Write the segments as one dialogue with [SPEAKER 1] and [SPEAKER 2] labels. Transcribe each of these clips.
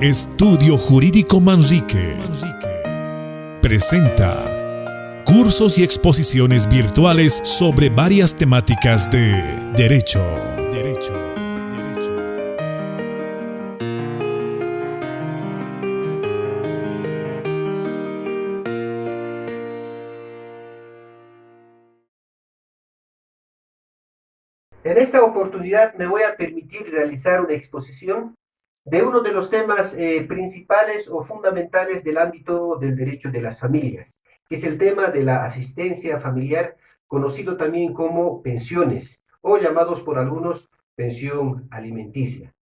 [SPEAKER 1] Estudio Jurídico Manrique presenta cursos y exposiciones virtuales sobre varias temáticas de Derecho.
[SPEAKER 2] En esta oportunidad me voy a permitir realizar una exposición de uno de los temas principales o fundamentales del ámbito del derecho de las familias, que es el tema de la asistencia familiar, conocido también como pensiones o llamados por algunos pensión alimenticia.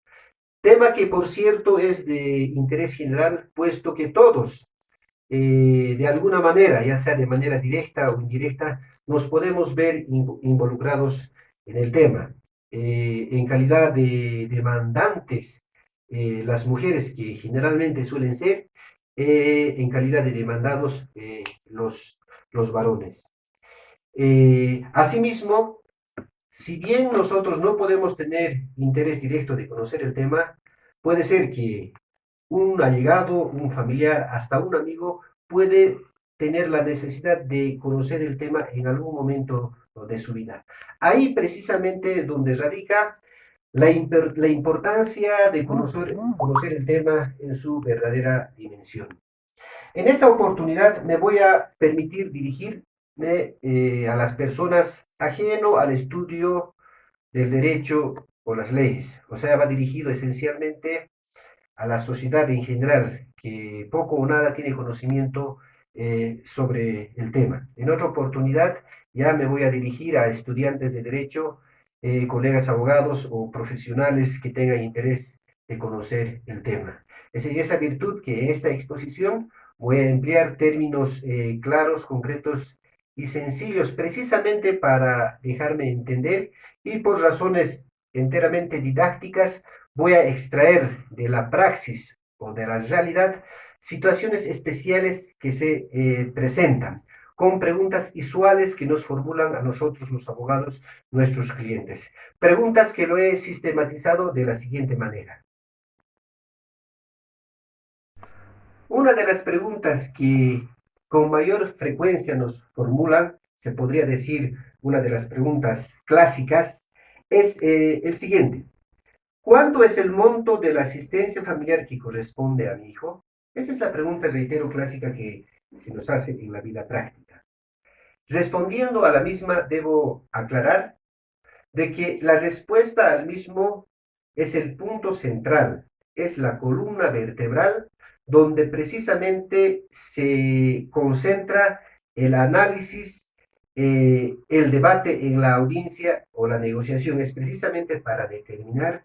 [SPEAKER 2] Tema que, por cierto, es de interés general, puesto que todos, de alguna manera, ya sea de manera directa o indirecta, nos podemos ver involucrados en el tema. En calidad de demandantes, las mujeres que generalmente suelen ser, en calidad de demandados, los varones. Asimismo, si bien nosotros no podemos tener interés directo de conocer el tema, puede ser que un allegado, un familiar, hasta un amigo puede tener la necesidad de conocer el tema en algún momento de su vida. Ahí precisamente donde radica la importancia de conocer el tema en su verdadera dimensión. En esta oportunidad me voy a permitir dirigirme a las personas ajeno al estudio del derecho o las leyes. O sea, va dirigido esencialmente a la sociedad en general, que poco o nada tiene conocimiento sobre el tema. En otra oportunidad ya me voy a dirigir a estudiantes de derecho, colegas abogados o profesionales que tengan interés de conocer el tema. Es en esa virtud que en esta exposición voy a emplear términos claros, concretos y sencillos, precisamente para dejarme entender y por razones enteramente didácticas voy a extraer de la praxis o de la realidad situaciones especiales que se presentan con preguntas usuales que nos formulan a nosotros los abogados, nuestros clientes. Preguntas que lo he sistematizado de la siguiente manera. Una de las preguntas que con mayor frecuencia nos formulan, se podría decir una de las preguntas clásicas, es el siguiente. ¿Cuánto es el monto de la asistencia familiar que corresponde a mi hijo? Esa es la pregunta, reitero, clásica que se nos hace en la vida práctica. Respondiendo a la misma, debo aclarar de que la respuesta al mismo es el punto central, es la columna vertebral donde precisamente se concentra el análisis, el debate en la audiencia o la negociación, es precisamente para determinar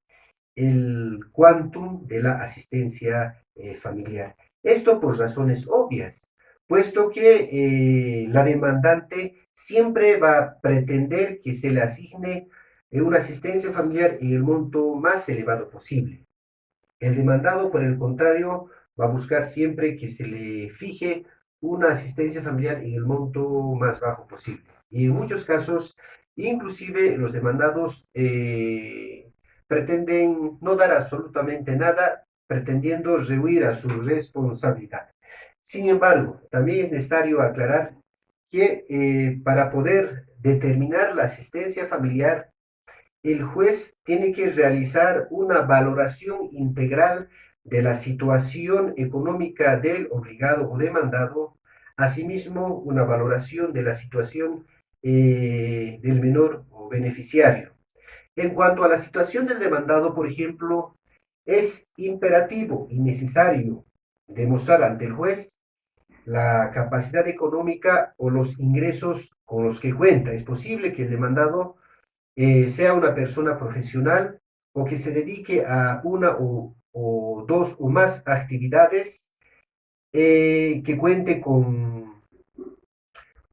[SPEAKER 2] el quantum de la asistencia familiar. Esto por razones obvias, puesto que la demandante siempre va a pretender que se le asigne una asistencia familiar en el monto más elevado posible. El demandado, por el contrario, va a buscar siempre que se le fije una asistencia familiar en el monto más bajo posible. Y en muchos casos, inclusive los demandados pretenden no dar absolutamente nada, pretendiendo rehuir a su responsabilidad. Sin embargo, también es necesario aclarar que para poder determinar la asistencia familiar, el juez tiene que realizar una valoración integral de la situación económica del obligado o demandado, asimismo una valoración de la situación del menor o beneficiario. En cuanto a la situación del demandado, por ejemplo, es imperativo y necesario demostrar ante el juez la capacidad económica o los ingresos con los que cuenta. Es posible que el demandado sea una persona profesional o que se dedique a una o dos o más actividades, que cuente con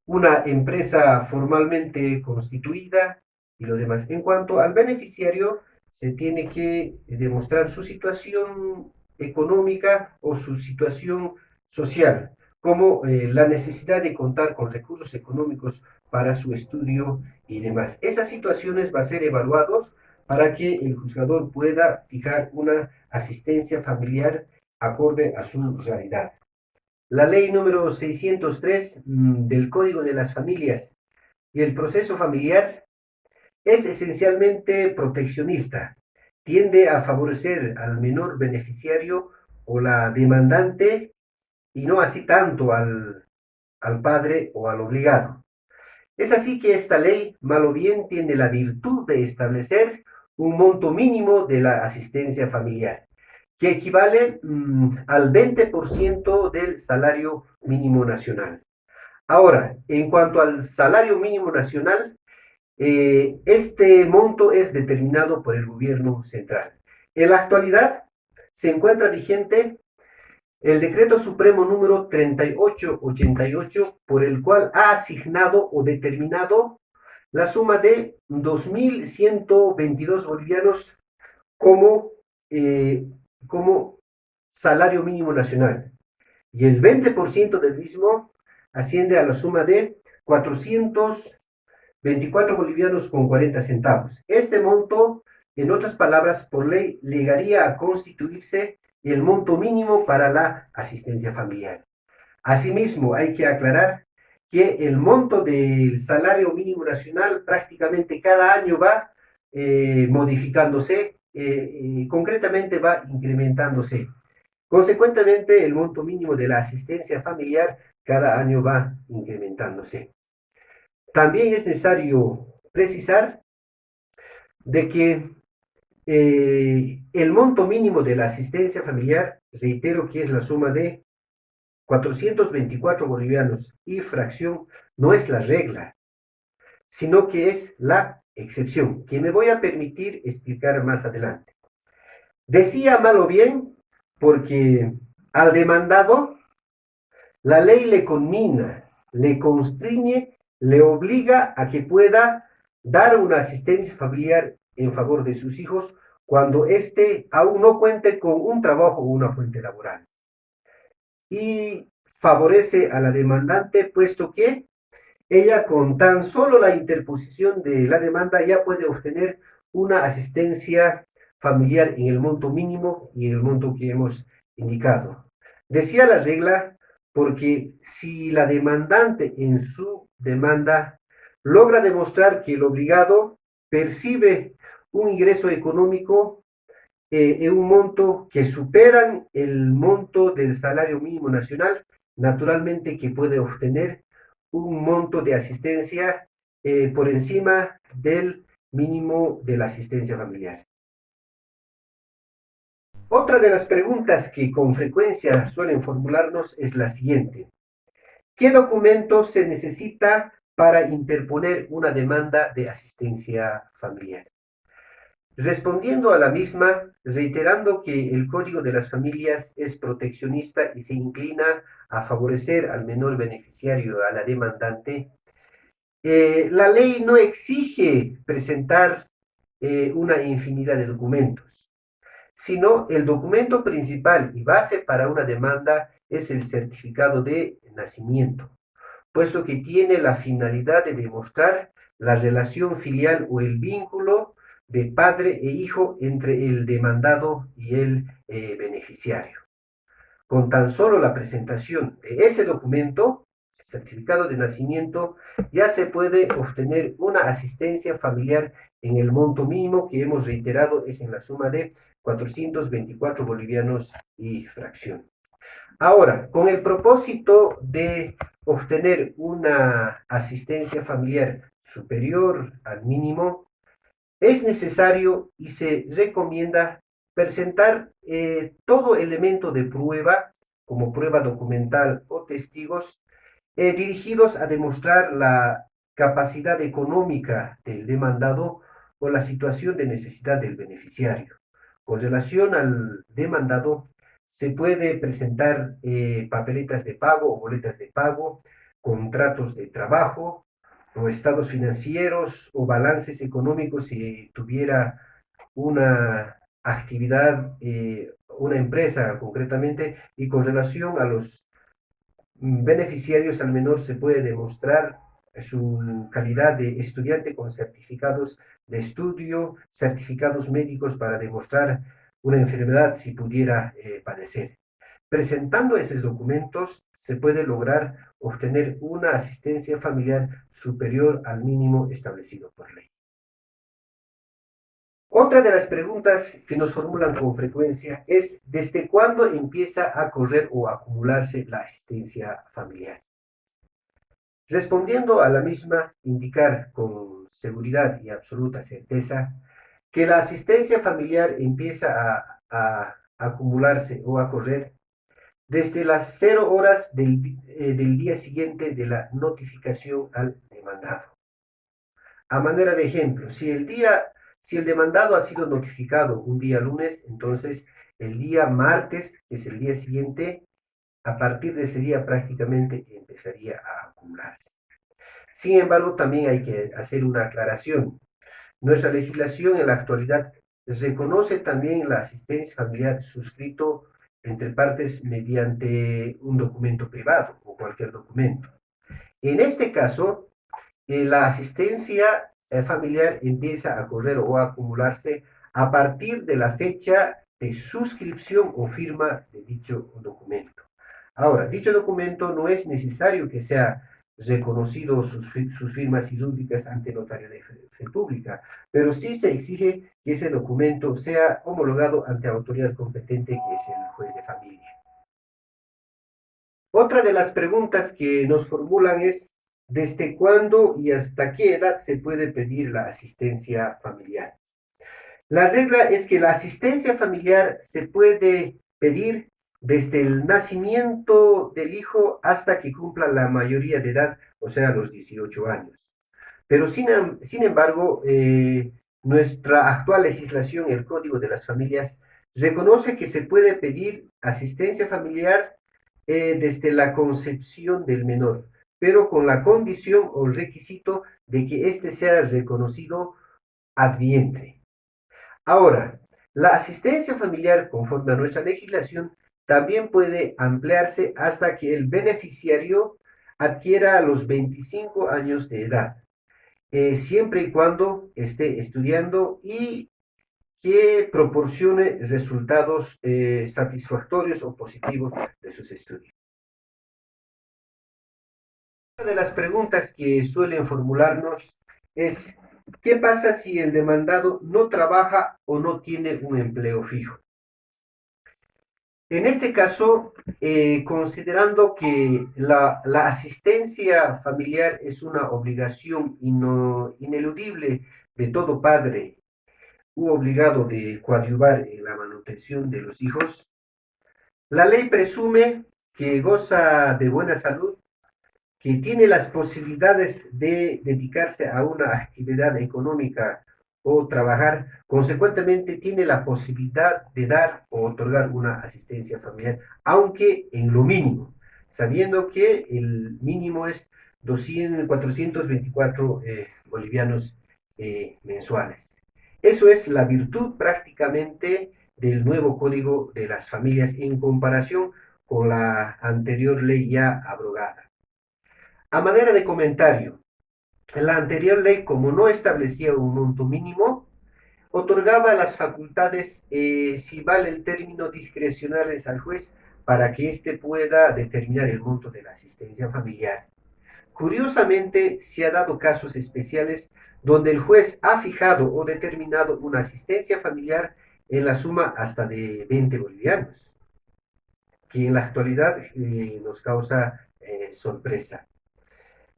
[SPEAKER 2] una empresa formalmente constituida y lo demás. En cuanto al beneficiario, se tiene que demostrar su situación económica o su situación social, como la necesidad de contar con recursos económicos para su estudio y demás. Esas situaciones van a ser evaluados para que el juzgador pueda fijar una asistencia familiar acorde a su realidad. La ley número 603 del Código de las Familias y el proceso familiar es esencialmente proteccionista, tiende a favorecer al menor beneficiario o la demandante y no así tanto al padre o al obligado. Es así que esta ley, mal o bien, tiene la virtud de establecer un monto mínimo de la asistencia familiar, que equivale al 20% del salario mínimo nacional. Ahora, en cuanto al salario mínimo nacional, este monto es determinado por el gobierno central. En la actualidad se encuentra vigente el decreto supremo número 3888, por el cual ha asignado o determinado la suma de 2.122 bolivianos como, como salario mínimo nacional. Y el 20% del mismo asciende a la suma de 424 bolivianos con 40 centavos. Este monto, en otras palabras, por ley, llegaría a constituirse el monto mínimo para la asistencia familiar. Asimismo, hay que aclarar que el monto del salario mínimo nacional prácticamente cada año va modificándose, concretamente va incrementándose. Consecuentemente, el monto mínimo de la asistencia familiar cada año va incrementándose. También es necesario precisar de que el monto mínimo de la asistencia familiar, reitero que es la suma de 424 bolivianos y fracción, no es la regla, sino que es la excepción, que me voy a permitir explicar más adelante. Decía mal o bien porque al demandado la ley le conmina, le constriñe, le obliga a que pueda dar una asistencia familiar en favor de sus hijos cuando éste aún no cuente con un trabajo o una fuente laboral. Y favorece a la demandante, puesto que ella con tan solo la interposición de la demanda ya puede obtener una asistencia familiar en el monto mínimo y en el monto que hemos indicado. Decía la regla porque si la demandante en su demanda logra demostrar que el obligado percibe un ingreso económico en un monto que superan el monto del salario mínimo nacional, naturalmente que puede obtener un monto de asistencia por encima del mínimo de la asistencia familiar. Otra de las preguntas que con frecuencia suelen formularnos es la siguiente: ¿qué documentos se necesita para interponer una demanda de asistencia familiar? Respondiendo a la misma, reiterando que el Código de las Familias es proteccionista y se inclina a favorecer al menor beneficiario, a la demandante, la ley no exige presentar una infinidad de documentos, sino el documento principal y base para una demanda es el certificado de nacimiento, puesto que tiene la finalidad de demostrar la relación filial o el vínculo de padre e hijo entre el demandado y el beneficiario. Con tan solo la presentación de ese documento, certificado de nacimiento, ya se puede obtener una asistencia familiar en el monto mínimo que hemos reiterado es en la suma de 424 bolivianos y fracción. Ahora, con el propósito de obtener una asistencia familiar superior al mínimo, es necesario y se recomienda presentar todo elemento de prueba, como prueba documental o testigos, dirigidos a demostrar la capacidad económica del demandado o la situación de necesidad del beneficiario. Con relación al demandado, se puede presentar papeletas de pago o boletas de pago, contratos de trabajo, o estados financieros o balances económicos si tuviera una actividad, una empresa concretamente, y con relación a los beneficiarios al menor se puede demostrar su calidad de estudiante con certificados de estudio, certificados médicos para demostrar una enfermedad si pudiera padecer. Presentando esos documentos se puede lograr obtener una asistencia familiar superior al mínimo establecido por ley. Otra de las preguntas que nos formulan con frecuencia es ¿desde cuándo empieza a correr o a acumularse la asistencia familiar? Respondiendo a la misma, indicar con seguridad y absoluta certeza que la asistencia familiar empieza a acumularse o a correr desde las 0 horas del día siguiente de la notificación al demandado. A manera de ejemplo, si el demandado ha sido notificado un día lunes, entonces el día martes, que es el día siguiente, a partir de ese día prácticamente empezaría a acumularse. Sin embargo, también hay que hacer una aclaración. Nuestra legislación en la actualidad reconoce también la asistencia familiar suscrito entre partes mediante un documento privado o cualquier documento. En este caso, la asistencia familiar empieza a correr o a acumularse a partir de la fecha de suscripción o firma de dicho documento. Ahora, dicho documento no es necesario que sea reconocido sus firmas y rúbricas ante notario de fe pública, pero sí se exige que ese documento sea homologado ante autoridad competente, que es el juez de familia. Otra de las preguntas que nos formulan es, ¿desde cuándo y hasta qué edad se puede pedir la asistencia familiar? La regla es que la asistencia familiar se puede pedir desde el nacimiento del hijo hasta que cumpla la mayoría de edad, o sea, los 18 años. Pero sin embargo, nuestra actual legislación, el Código de las Familias, reconoce que se puede pedir asistencia familiar desde la concepción del menor, pero con la condición o requisito de que éste sea reconocido ad vientre. Ahora, la asistencia familiar, conforme a nuestra legislación, también puede ampliarse hasta que el beneficiario adquiera los 25 años de edad, siempre y cuando esté estudiando y que proporcione resultados satisfactorios o positivos de sus estudios. Una de las preguntas que suelen formularnos es, ¿qué pasa si el demandado no trabaja o no tiene un empleo fijo? En este caso, considerando que la asistencia familiar es una obligación ineludible de todo padre u obligado de coadyuvar en la manutención de los hijos, la ley presume que goza de buena salud, que tiene las posibilidades de dedicarse a una actividad económica o trabajar, consecuentemente tiene la posibilidad de dar o otorgar una asistencia familiar, aunque en lo mínimo, sabiendo que el mínimo es 424 bolivianos mensuales. Eso es la virtud prácticamente del nuevo Código de las Familias en comparación con la anterior ley ya abrogada. A manera de comentario, la anterior ley, como no establecía un monto mínimo, otorgaba las facultades, si vale el término, discrecionales al juez para que éste pueda determinar el monto de la asistencia familiar. Curiosamente, se ha dado casos especiales donde el juez ha fijado o determinado una asistencia familiar en la suma hasta de 20 bolivianos, que en la actualidad nos causa sorpresa.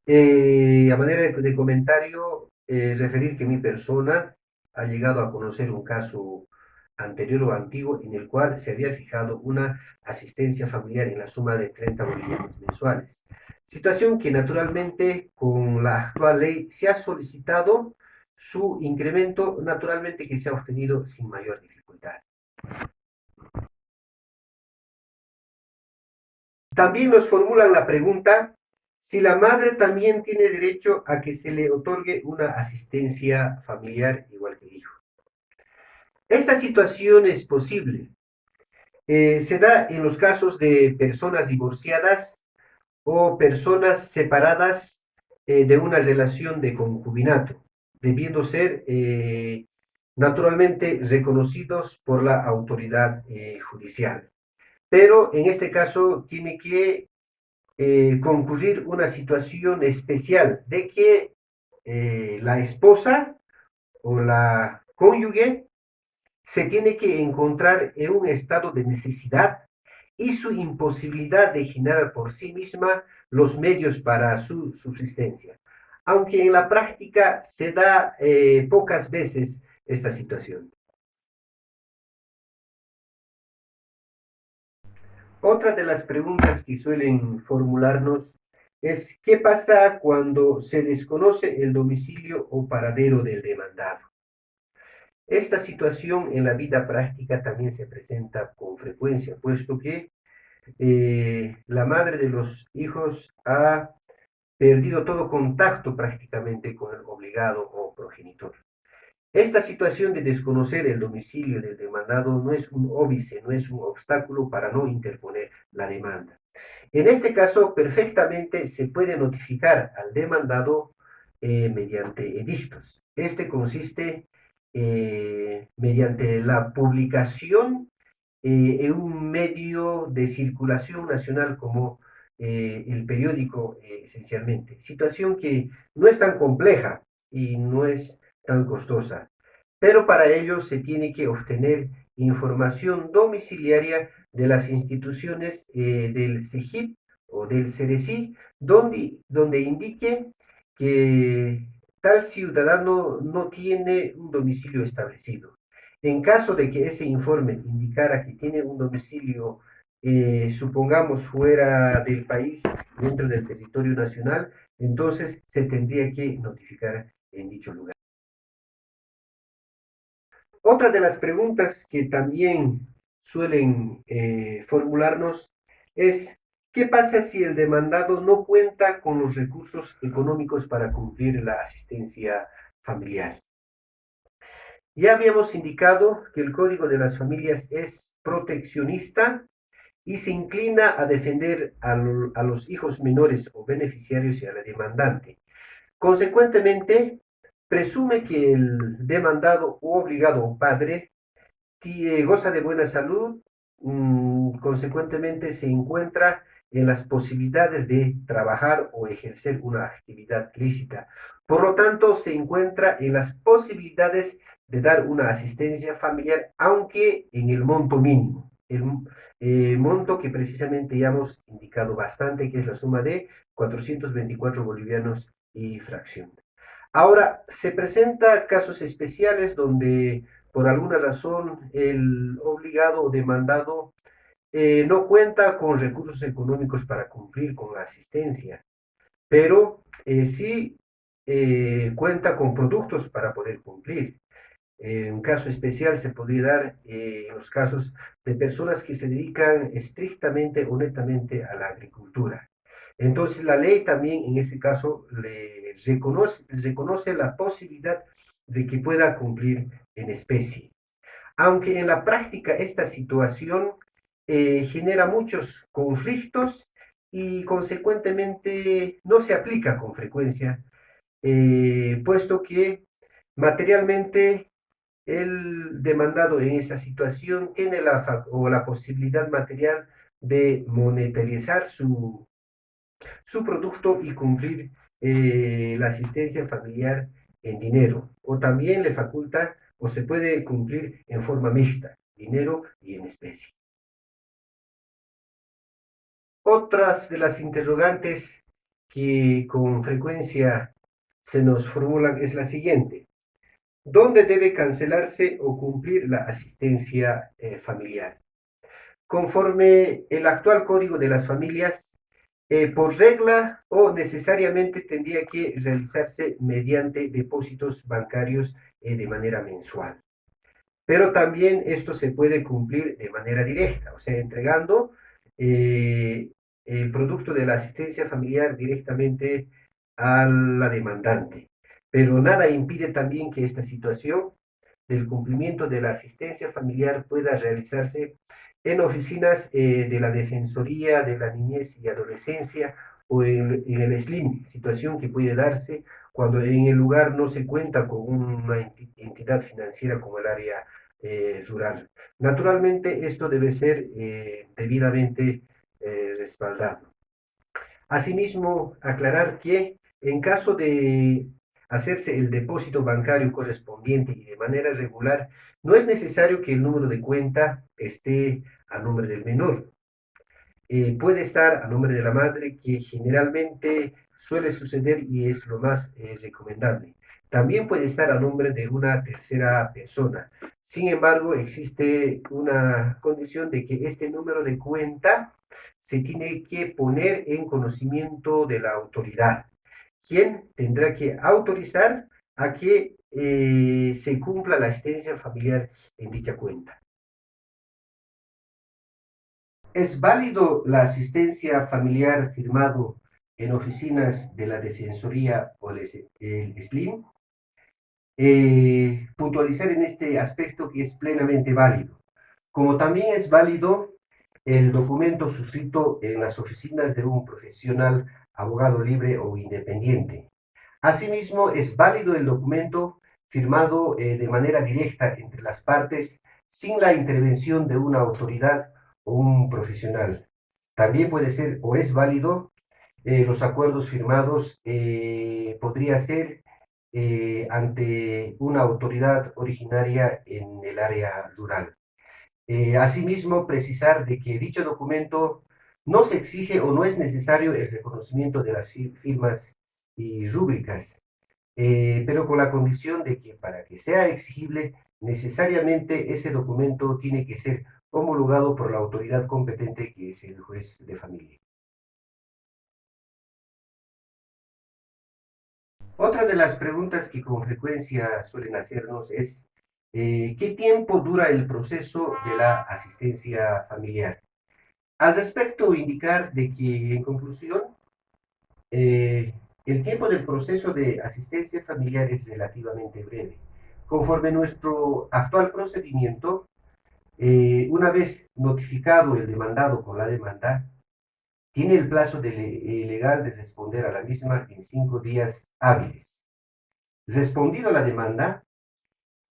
[SPEAKER 2] A manera de comentario, referir que mi persona ha llegado a conocer un caso anterior o antiguo en el cual se había fijado una asistencia familiar en la suma de 30 bolivianos mensuales. Situación que naturalmente con la actual ley se ha solicitado su incremento, naturalmente que se ha obtenido sin mayor dificultad. También nos formulan la pregunta si la madre también tiene derecho a que se le otorgue una asistencia familiar igual que el hijo. Esta situación es posible. Se da en los casos de personas divorciadas o personas separadas de una relación de concubinato, debiendo ser naturalmente reconocidos por la autoridad judicial. pero en este caso tiene que concurrir una situación especial de que la esposa o la cónyuge se tiene que encontrar en un estado de necesidad y su imposibilidad de generar por sí misma los medios para su subsistencia. Aunque en la práctica se da pocas veces esta situación. Otra de las preguntas que suelen formularnos es ¿qué pasa cuando se desconoce el domicilio o paradero del demandado? Esta situación en la vida práctica también se presenta con frecuencia, puesto que la madre de los hijos ha perdido todo contacto prácticamente con el obligado o progenitor. Esta situación de desconocer el domicilio del demandado no es un óbice, no es un obstáculo para no interponer la demanda. En este caso, perfectamente se puede notificar al demandado mediante edictos. Este consiste mediante la publicación en un medio de circulación nacional como el periódico esencialmente. Situación que no es tan compleja y no es tan costosa, pero para ello se tiene que obtener información domiciliaria de las instituciones del CEGIP o del CERECI, donde indique que tal ciudadano no tiene un domicilio establecido. En caso de que ese informe indicara que tiene un domicilio, supongamos, fuera del país, dentro del territorio nacional, entonces se tendría que notificar en dicho lugar. Otra de las preguntas que también suelen formularnos es, ¿qué pasa si el demandado no cuenta con los recursos económicos para cumplir la asistencia familiar? Ya habíamos indicado que el Código de las Familias es proteccionista y se inclina a defender a los hijos menores o beneficiarios y a la demandante. Consecuentemente, presume que el demandado u obligado padre goza de buena salud, consecuentemente se encuentra en las posibilidades de trabajar o ejercer una actividad lícita. Por lo tanto, se encuentra en las posibilidades de dar una asistencia familiar, aunque en el monto mínimo. El monto que precisamente ya hemos indicado bastante, que es la suma de 424 bolivianos y fracción. Ahora, se presentan casos especiales donde por alguna razón el obligado o demandado no cuenta con recursos económicos para cumplir con la asistencia, pero sí cuenta con productos para poder cumplir. Un caso especial se podría dar en los casos de personas que se dedican estrictamente o netamente a la agricultura. Entonces, la ley también en ese caso le reconoce la posibilidad de que pueda cumplir en especie. Aunque en la práctica esta situación genera muchos conflictos y consecuentemente no se aplica con frecuencia, puesto que materialmente el demandado en esa situación tiene la posibilidad material de monetarizar su producto y cumplir la asistencia familiar en dinero. O también le faculta o se puede cumplir en forma mixta, dinero y en especie. Otras de las interrogantes que con frecuencia se nos formulan es la siguiente. ¿Dónde debe cancelarse o cumplir la asistencia familiar? Conforme el actual Código de las Familias, por regla o necesariamente tendría que realizarse mediante depósitos bancarios de manera mensual. Pero también esto se puede cumplir de manera directa, o sea, entregando el producto de la asistencia familiar directamente a la demandante. Pero nada impide también que esta situación del cumplimiento de la asistencia familiar pueda realizarse en oficinas de la Defensoría de la Niñez y Adolescencia o en el SLIM, situación que puede darse cuando en el lugar no se cuenta con una entidad financiera como el área rural. Naturalmente, esto debe ser debidamente respaldado. Asimismo, aclarar que en caso de hacerse el depósito bancario correspondiente y de manera regular, no es necesario que el número de cuenta esté a nombre del menor. Puede estar a nombre de la madre, que generalmente suele suceder y es lo más recomendable. También puede estar a nombre de una tercera persona. Sin embargo, existe una condición de que este número de cuenta se tiene que poner en conocimiento de la autoridad, quien tendrá que autorizar a que se cumpla la asistencia familiar en dicha cuenta. ¿Es válido la asistencia familiar firmado en oficinas de la Defensoría o el SLIM? Puntualizar en este aspecto que es plenamente válido. Como también es válido el documento suscrito en las oficinas de un profesional, abogado libre o independiente. Asimismo, es válido el documento firmado de manera directa entre las partes sin la intervención de una autoridad o un profesional. También puede ser o es válido los acuerdos firmados, podría ser ante una autoridad originaria en el área rural. Asimismo, precisar de que dicho documento no se exige o no es necesario el reconocimiento de las firmas y rúbricas, pero con la condición de que para que sea exigible, necesariamente ese documento tiene que ser homologado por la autoridad competente, que es el juez de familia. Otra de las preguntas que con frecuencia suelen hacernos es, ¿qué tiempo dura el proceso de la asistencia familiar? Al respecto, indicar de que, en conclusión, el tiempo del proceso de asistencia familiar es relativamente breve. Conforme nuestro actual procedimiento, una vez notificado el demandado con la demanda, tiene el plazo legal de responder a la misma en 5 días hábiles. Respondido la demanda,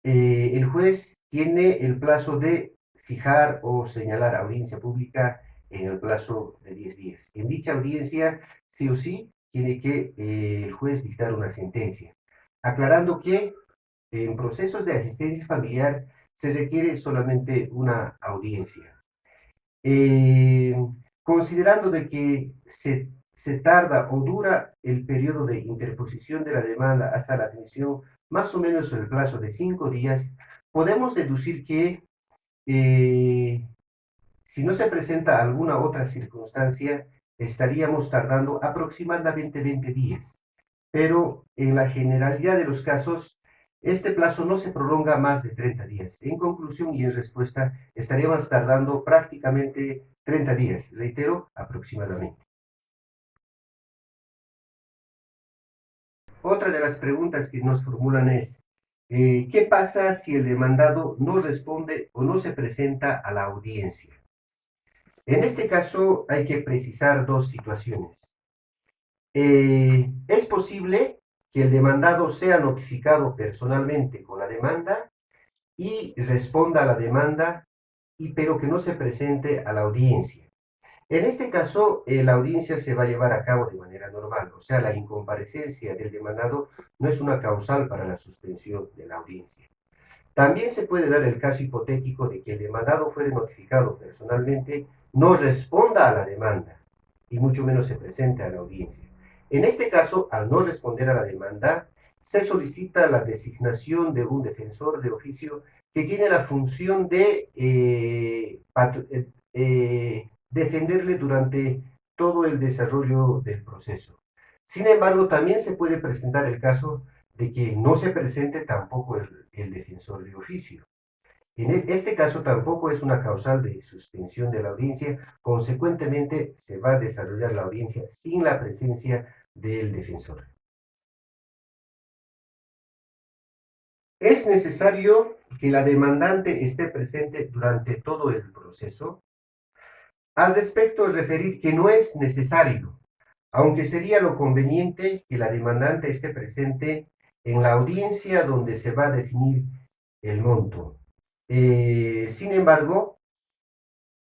[SPEAKER 2] el juez tiene el plazo de fijar o señalar audiencia pública en el plazo de 10 días. En dicha audiencia, sí o sí, tiene que el juez dictar una sentencia, aclarando que en procesos de asistencia familiar se requiere solamente una audiencia. Eh, Considerando de que se tarda o dura el periodo de interposición de la demanda hasta la admisión, más o menos el plazo de 5 días, podemos deducir que eh, si no se presenta alguna otra circunstancia, estaríamos tardando aproximadamente 20 días. Pero en la generalidad de los casos, este plazo no se prolonga más de 30 días. En conclusión y en respuesta, estaríamos tardando prácticamente 30 días, reitero, aproximadamente. Otra de las preguntas que nos formulan es, ¿qué pasa si el demandado no responde o no se presenta a la audiencia? En este caso hay que precisar dos situaciones. Es posible que el demandado sea notificado personalmente con la demanda y responda a la demanda, pero que no se presente a la audiencia. En este caso, la audiencia se va a llevar a cabo de manera normal, o sea, la incomparecencia del demandado no es una causal para la suspensión de la audiencia. También se puede dar el caso hipotético de que el demandado fuere notificado personalmente, no responda a la demanda y mucho menos se presente a la audiencia. En este caso, al no responder a la demanda, se solicita la designación de un defensor de oficio que tiene la función de defenderle durante todo el desarrollo del proceso. Sin embargo, también se puede presentar el caso de que no se presente tampoco el defensor de oficio. En este caso tampoco es una causal de suspensión de la audiencia, consecuentemente se va a desarrollar la audiencia sin la presencia del defensor. Es necesario que la demandante esté presente durante todo el proceso. Al respecto, referir que no es necesario, aunque sería lo conveniente que la demandante esté presente en la audiencia donde se va a definir el monto. Sin embargo,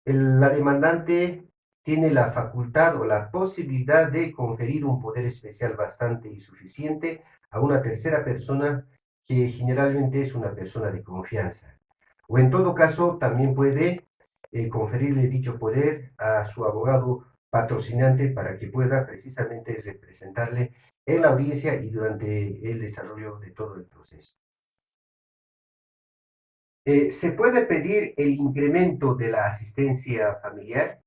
[SPEAKER 2] la demandante tiene la facultad o la posibilidad de conferir un poder especial bastante y suficiente a una tercera persona que generalmente es una persona de confianza. O en todo caso, también puede conferirle dicho poder a su abogado patrocinante para que pueda precisamente representarle en la audiencia y durante el desarrollo de todo el proceso. Se puede pedir el incremento de la asistencia familiar.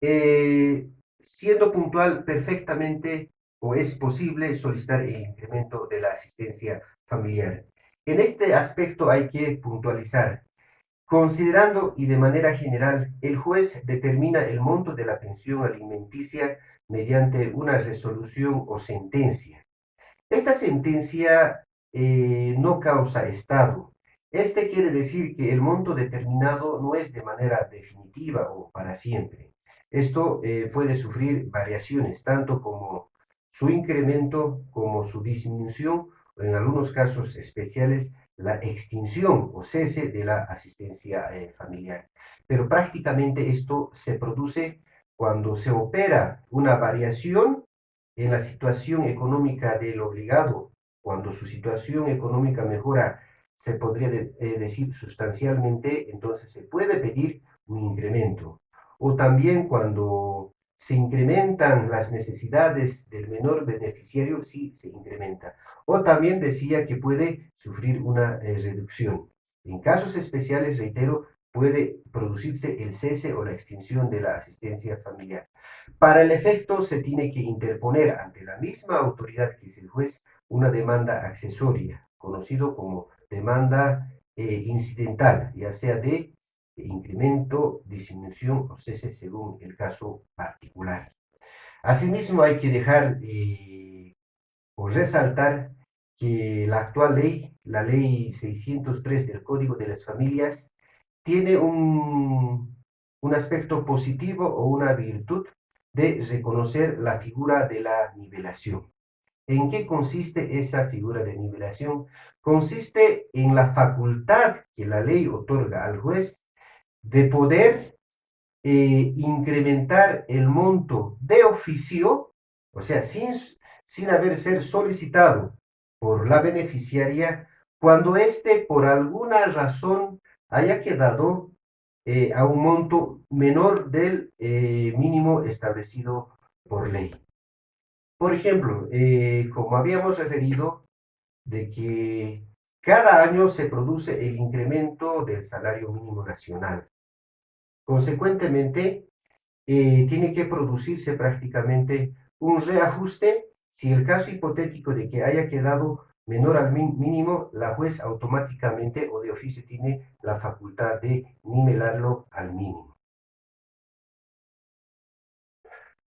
[SPEAKER 2] Eh, Siendo puntual, perfectamente o es posible solicitar el incremento de la asistencia familiar. En este aspecto hay que puntualizar. Considerando y de manera general, el juez determina el monto de la pensión alimenticia mediante una resolución o sentencia. Esta sentencia no causa estado. Este quiere decir que el monto determinado no es de manera definitiva o para siempre. Esto puede sufrir variaciones, tanto como su incremento como su disminución, o en algunos casos especiales, la extinción o cese de la asistencia familiar. Pero prácticamente esto se produce cuando se opera una variación en la situación económica del obligado. Cuando su situación económica mejora, se podría decir sustancialmente, entonces se puede pedir un incremento. O también cuando se incrementan las necesidades del menor beneficiario, sí se incrementa. O también decía que puede sufrir una reducción. En casos especiales, reitero, puede producirse el cese o la extinción de la asistencia familiar. Para el efecto, se tiene que interponer ante la misma autoridad que es el juez una demanda accesoria, conocido como demanda incidental, ya sea de incremento, disminución o cese según el caso particular. Asimismo, hay que dejar o resaltar que la actual ley, la ley 603 del Código de las Familias, tiene un aspecto positivo o una virtud de reconocer la figura de la nivelación. ¿En qué consiste esa figura de nivelación? Consiste en la facultad que la ley otorga al juez de poder incrementar el monto de oficio, o sea, sin haber ser solicitado por la beneficiaria, cuando éste por alguna razón haya quedado a un monto menor del mínimo establecido por ley. Por ejemplo, como habíamos referido, de que cada año se produce el incremento del salario mínimo nacional. Consecuentemente, tiene que producirse prácticamente un reajuste si el caso hipotético de que haya quedado menor al mínimo, la juez automáticamente o de oficio tiene la facultad de nivelarlo al mínimo.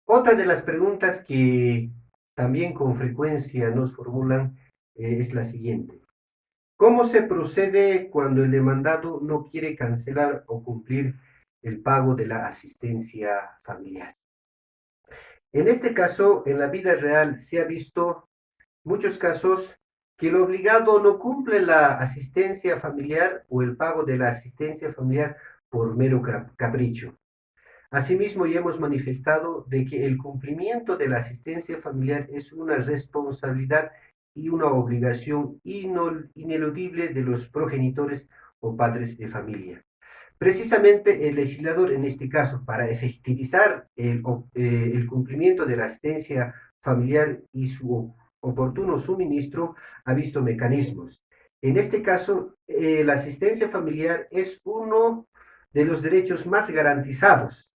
[SPEAKER 2] Otra de las preguntas que también con frecuencia nos formulan es la siguiente. ¿Cómo se procede cuando el demandado no quiere cancelar o cumplir el pago de la asistencia familiar? En este caso, en la vida real se ha visto muchos casos que el obligado no cumple la asistencia familiar o el pago de la asistencia familiar por mero capricho. Asimismo, ya hemos manifestado de que el cumplimiento de la asistencia familiar es una responsabilidad y una obligación ineludible de los progenitores o padres de familia. Precisamente el legislador, en este caso, para efectivizar el cumplimiento de la asistencia familiar y su oportuno suministro, ha visto mecanismos. En este caso, la asistencia familiar es uno de los derechos más garantizados.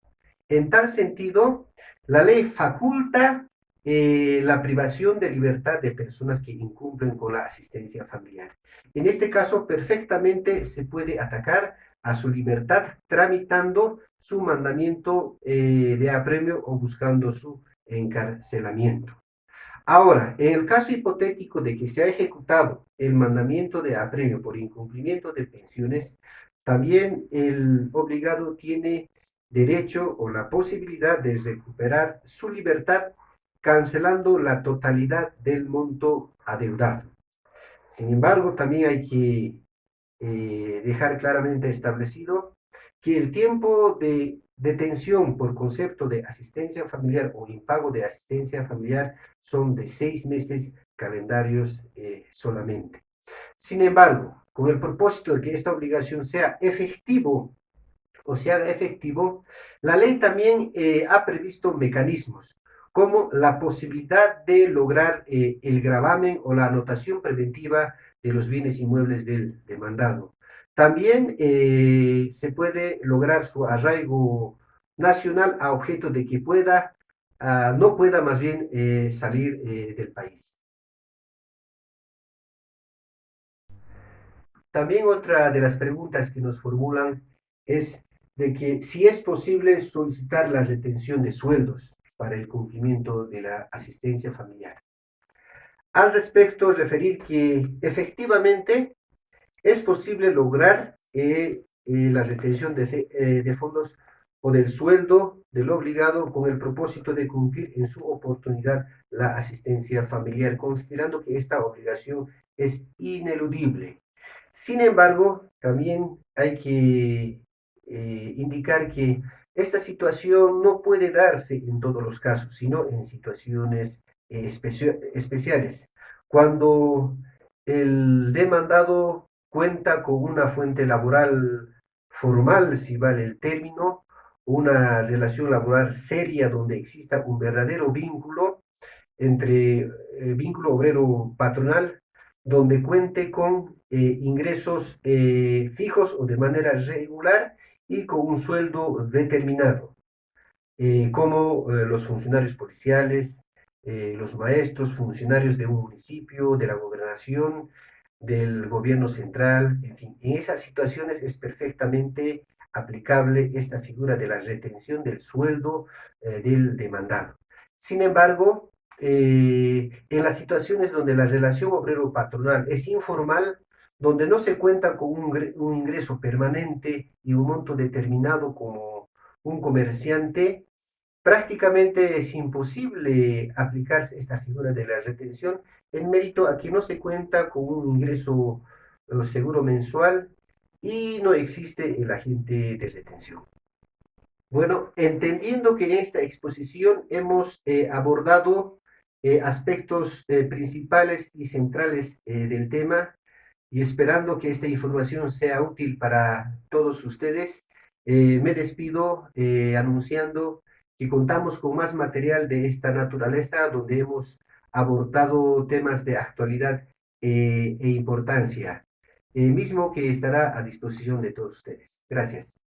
[SPEAKER 2] En tal sentido, la ley faculta la privación de libertad de personas que incumplen con la asistencia familiar. En este caso, perfectamente se puede atacar a su libertad tramitando su mandamiento de apremio o buscando su encarcelamiento. Ahora, en el caso hipotético de que se ha ejecutado el mandamiento de apremio por incumplimiento de pensiones, también el obligado tiene derecho o la posibilidad de recuperar su libertad cancelando la totalidad del monto adeudado. Sin embargo, también hay que dejar claramente establecido que el tiempo de detención por concepto de asistencia familiar o impago de asistencia familiar son de 6 meses calendarios solamente. Sin embargo, con el propósito de que esta obligación sea efectivo o se haga efectivo, la ley también ha previsto mecanismos como la posibilidad de lograr el gravamen o la anotación preventiva de los bienes inmuebles del demandado. También se puede lograr su arraigo nacional a objeto de que no pueda más bien salir del país. También otra de las preguntas que nos formulan es de que si es posible solicitar la retención de sueldos para el cumplimiento de la asistencia familiar. Al respecto, referir que efectivamente es posible lograr la retención de fondos o del sueldo del obligado con el propósito de cumplir en su oportunidad la asistencia familiar, considerando que esta obligación es ineludible. Sin embargo, también hay que indicar que esta situación no puede darse en todos los casos, sino en situaciones especiales. Cuando el demandado cuenta con una fuente laboral formal, si vale el término, una relación laboral seria donde exista un verdadero vínculo entre vínculo obrero patronal, donde cuente con ingresos fijos o de manera regular y con un sueldo determinado, como los funcionarios policiales, los maestros, funcionarios de un municipio, de la gobernación, del gobierno central, en fin, en esas situaciones es perfectamente aplicable esta figura de la retención del sueldo del demandado. Sin embargo, en las situaciones donde la relación obrero-patronal es informal, donde no se cuenta con un ingreso permanente y un monto determinado como un comerciante, prácticamente es imposible aplicarse esta figura de la retención en mérito a que no se cuenta con un ingreso seguro mensual y no existe el agente de retención. Bueno, entendiendo que en esta exposición hemos abordado aspectos principales y centrales del tema y esperando que esta información sea útil para todos ustedes, me despido anunciando que contamos con más material de esta naturaleza donde hemos abordado temas de actualidad e importancia, mismo que estará a disposición de todos ustedes. Gracias.